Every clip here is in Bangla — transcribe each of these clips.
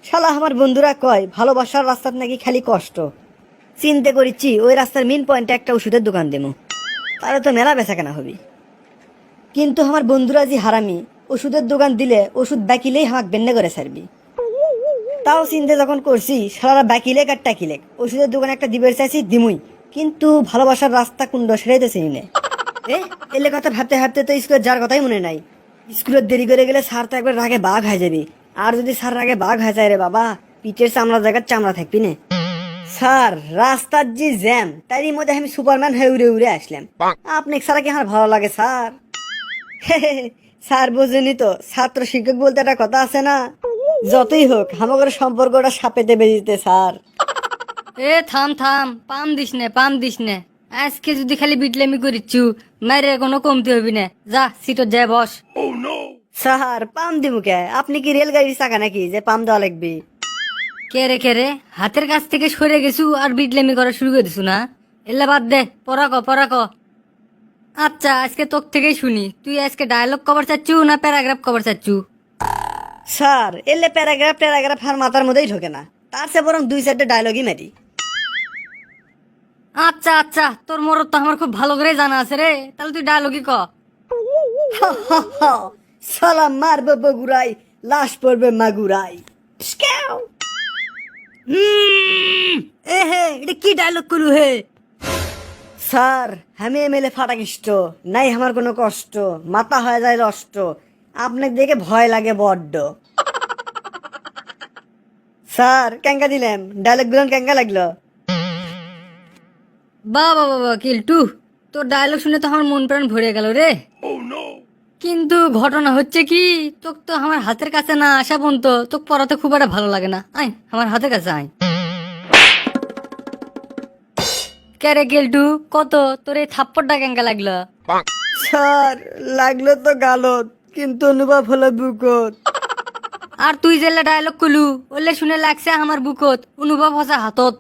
শালা আমার বন্ধুরা কয় ভালোবাসার রাস্তার নাকি খালি কষ্ট। চিন্তা করেছি ওই রাস্তার মেন পয়েন্টে একটা ওষুধের দোকান দেবো, তাহলে তো মেলা বেচা কেনা হবি। কিন্তু আমার বন্ধুরা যে হারামি, ওষুধের দোকান দিলে ওষুধ বাকিলেই আমাকে বেন্নে করে ছাড়বি। তাও চিন্তা যখন করছি সারা বাকিলেক আর টাকিলেক ওষুধের দোকানে একটা দিবের চাইছি দিমুই, কিন্তু ভালোবাসার রাস্তা কুণ্ড সেটাই তো চিনি না। এলে কথা ভাবতে ভাবতে তো স্কুলের যার কথাই মনে নাই। স্কুলের দেরি করে গেলে স্যার তো একবার রাগে বাঘ হয়ে যাবি, আর যদি স্যার রাগে বাঘ হয়ে যায় রে বাবা, পিঠের চামড়া জায়গার চামড়া থাকবি না। স্যার রাস্তার যে জ্যাম, তারই মধ্যে আমি সুপারম্যান হয়ে উড়ে উড়ে আসলাম। আপনি ছাড়া কি আমার ভালো লাগে স্যার? স্যার বোঝেনি তো, ছাত্র শিক্ষক বলতে একটা কথা আছে না, যতই হোক আমাদের সম্পর্কটা সাপেতে বেরিয়েছে স্যার। এ থাম থাম, পাম দিস নে পাম দিস নে। আজকে যদি খালি বিটলেমি করিচ্ছু, মায়ের কোনো কমতি হবি না। যা সিটত যায় বস। স্যার পাম দিমু কে? আপনি কি রেলগাড়ির চাকা নাকি যে পাম দেওয়া লাগবে? কে রে হাতের কাছ থেকে সরে গেছু আর বিটলেমি করা শুরু করে দিছু না? এলে বাদ দে, পড়া ক। আচ্ছা আজকে তোর থেকেই শুনি, তুই আজকে ডায়লগ কভার চাচ্ছু না প্যারাগ্রাফ কভার চাচ্ছু? স্যার এলে প্যারাগ্রাফ ট্যারাগ্রাফ আর মাথার মধ্যেই ঢোকে না, তার চেয়ে বরং দুই চারটে ডায়লগই মারি। আচ্ছা তোর মরদ তো আমার খুব ভালো করে জানা আছে রে, তাহলে তুই ডায়লগই ক। সালাম মারবে বগুড়াই, লাশ পড়বে মাগুরাই। এ হে এটা কি ডায়লগ করু হে? স্যার আমি এমএলএ ফাটাকিষ্ট নাই, আমার কোনো কষ্ট, মাথা হয়ে যায় নষ্ট, আপনাকে দেখে ভয় লাগে বড্ড। স্যার ক্যাঙ্কা দিলেন, ডায়লগ গুলো ক্যাঙ্কা লাগলো? বাবা কিল্টু, তোর ডায়লগ শুনে তো আমার মন প্রাণ ভরে গেল রে। কিন্তু ঘটনা হচ্ছে কি, তোক তো আমার হাতের কাছে না আসা পর্যন্ত তোকে পড়াতে খুব একটা ভালো লাগে না। আয় আমার হাতের কাছে আয়। কে গেলটু, কত তোর এই থাপ্পড়টা কেঙ্কা লাগলো? স্যার লাগলো তো গালত, কিন্তু অনুভব হলো বুকত। আর তুই যেলে ডায়লগ কলু ওলে শুনে লাগছে আমার বুকত, অনুভব হচ্ছে হাতত।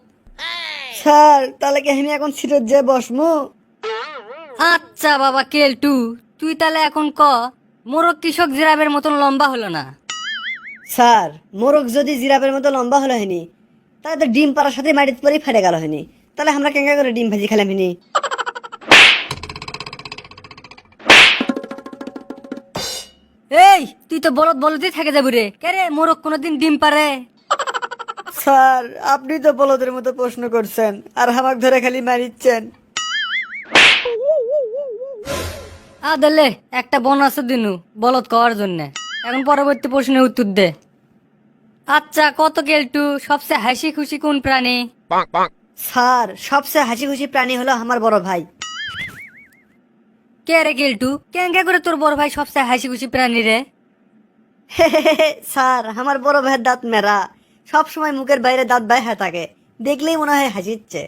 স্যার তাহলে কি আমি এখন সিটত যে বসমু? আচ্ছা বাবা কেলটু, তুই তাহলে এখন ক, মোরগ কৃষক জিরাবের মতন লম্বা হলো না? স্যার মোরগ যদি জিরাফের মতো লম্বা হলো হয়নি, তাহলে তো ডিম পাড়ার সাথে মাটির পরেই ফেটে গেল হয়নি, তাহলে আমরা কেঙ্কা করে ডিম ভাজি খেলাম হয়নি? এই তুই তো বলদই থাকে যাবি রে, কে রে মোরগ কোনোদিন ডিম পারে? স্যার আপনি তো বলদের মতো প্রশ্ন করছেন আর হামাক ধরে খালি মারিচ্ছেন। আদলে একটা বোনাস দিনু বলদ কওয়ার জন্য। এখন পরবর্তী প্রশ্নের উত্তর দে। আচ্ছা কত কেলটু, সবচেয়ে হাসি খুশি কোন প্রাণী? স্যার সবচেয়ে হাসি খুশি প্রাণী হলো আমার বড় ভাই। কে রে কেলটু, কেঙ্কা করে তোর বড় ভাই সবচেয়ে হাসি খুশি প্রাণী রে? স্যার আমার বড় ভাইয়ের দাঁত মেরা, সব সময় মুখের বাইরে দাঁত বাইরে থাকে, দেখলেই মনে হয় হাসিচ্ছে।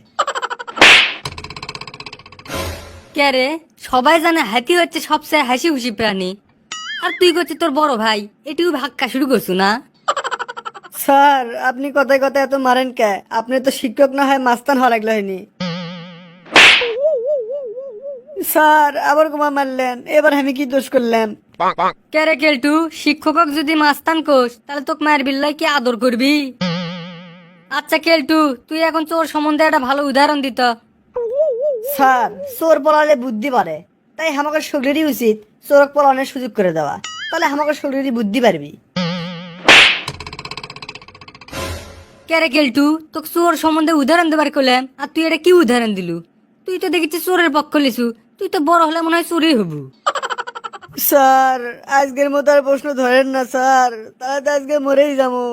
কে রে, সবাই জানে হাতি হচ্ছে সবচেয়ে হাসি খুশি প্রাণী, আর তুই করছিস তোর বড় ভাই এটিও ভাক্কা শুরু করছু না? স্যার আপনি কথায় কথায় এত মারেন কে? আপনি তো শিক্ষক না হয় মাস্তান হওয়া লাগলো হয়নি। স্যার আবার কুমা মারলেন, এবার আমি কি দোষ করলাম? কে রে কেলটু, শিক্ষকক যদি মাস্তান কোস তাহলে তোকে মায়ের বিল্লাই কি আদর করবি? আচ্ছা কেলটু, তুই এখন চোর সম্বন্ধে একটা ভালো উদাহরণ দিত। স্যার চোর পলালে বুদ্ধি বাড়ে, তাই আমাকে শরীরই উচিত চোরক পলানোর সুযোগ করে দেওয়া, তাহলে আমাকে শরীরই বুদ্ধি পারবি। কে রে কেলটু, তোকে চোর সম্বন্ধে উদাহরণ দেবার কইলাম আর তুই এটা কি উদাহরণ দিলু? তুই তো দেখেছিস চোরের পক্ষ লিছু, তুই তো বড় হলে মনে হয় চোরই হবু। স্যার আজকের মতো আর প্রশ্ন ধরেন না স্যার, তাহলে তো আজকে মরেই যাবো।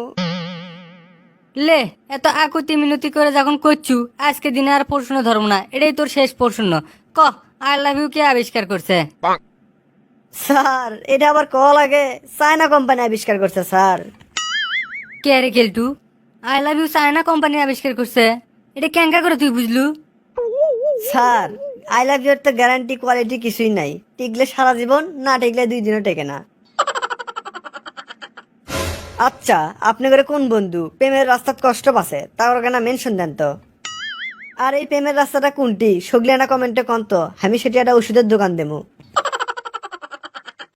লে এত আকুতি মিনতি করে যখন করছু, আজকে দিনে আর প্রশ্ন ধরব না, এটাই তোর শেষ প্রশ্ন। ক, আই লাভ ইউ কে আবিষ্কার করছে? স্যার এটা আবার কল লাগে, চায়না কোম্পানি আবিষ্কার করছে স্যার। কে রে কেলটু, I love you China company আবিষ্কার করছে? এটা কেঙ্কা করে তুই বুঝলু? স্যার আই লাভ ইউর তো গ্যারান্টি কোয়ালিটি কিছুই নাই, টিকলে সারা জীবন, না টিকলে 2 দিনও টেকে না। আচ্ছা আপনি করে কোন বন্ধু প্রেমের রাস্তাত কষ্ট পাছে তার কেনা মেনশন দেন তো। আর এই প্রেমের রাস্তাটা কোনটি সগলিয়ানা কমেন্টে কন্ত, আমি সেটি একটা ওষুধের দোকান দেবো।